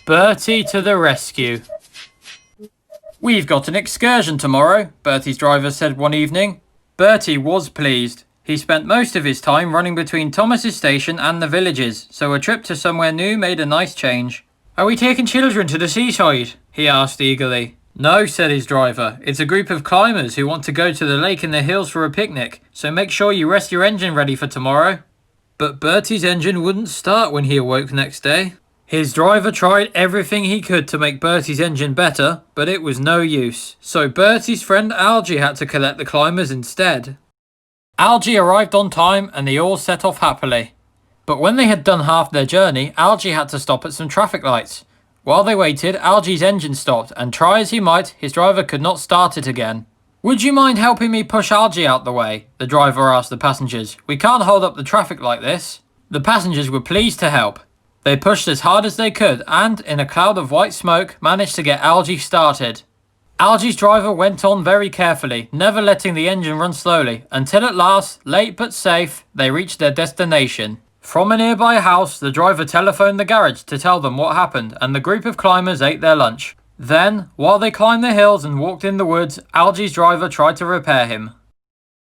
Bertie to the rescue. "We've got an excursion tomorrow," Bertie's driver said one evening. Bertie was pleased. He spent most of his time running between Thomas's station and the villages, so a trip to somewhere new made a nice change. "Are we taking children to the seaside?" he asked eagerly. "No," said his driver. "It's a group of climbers who want to go to the lake in the hills for a picnic, so make sure you rest your engine ready for tomorrow." But Bertie's engine wouldn't start when he awoke next day. His driver tried everything he could to make Bertie's engine better, but it was no use. So Bertie's friend Algie had to collect the climbers instead. Algie arrived on time and they all set off happily. But when they had done half their journey, Algie had to stop at some traffic lights. While they waited, Algie's engine stopped, and try as he might, his driver could not start it again. "Would you mind helping me push Algie out the way?" the driver asked the passengers. "We can't hold up the traffic like this." The passengers were pleased to help. They pushed as hard as they could and, in a cloud of white smoke, managed to get Algie started. Algie's driver went on very carefully, never letting the engine run slowly, until at last, late but safe, they reached their destination. From a nearby house, the driver telephoned the garage to tell them what happened, and the group of climbers ate their lunch. Then, while they climbed the hills and walked in the woods, Algie's driver tried to repair him.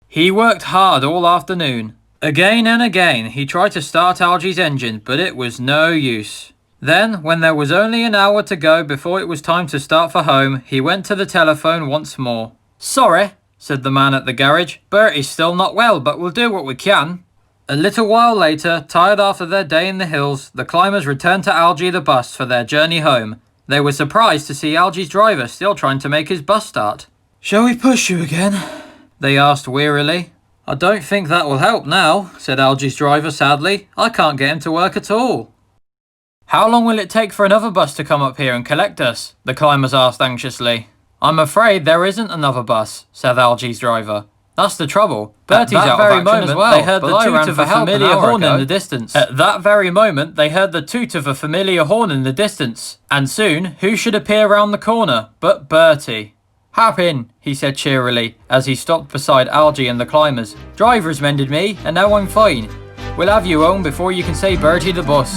He worked hard all afternoon. Again and again, he tried to start Algie's engine, but it was no use. Then, when there was only an hour to go before it was time to start for home, he went to the telephone once more. "Sorry," said the man at the garage. "Bertie's still not well, but we'll do what we can." A little while later, tired after their day in the hills, the climbers returned to Algie the bus for their journey home. They were surprised to see Algie's driver still trying to make his bus start. "Shall we push you again?" they asked wearily. "I don't think that will help now," said Algie's driver sadly. "I can't get him to work at all." "How long will it take for another bus to come up here and collect us?" the climbers asked anxiously. "I'm afraid there isn't another bus," said Algie's driver. "That's the trouble. Bertie's out of action as well. They heard the toot of a familiar horn in the distance. At that very moment, they heard the toot of a familiar horn in the distance. And soon, who should appear round the corner but Bertie? "Hop in," he said cheerily, as he stopped beside Algie and the climbers. "Driver's mended me, and now I'm fine. We'll have you home before you can say Bertie the bus."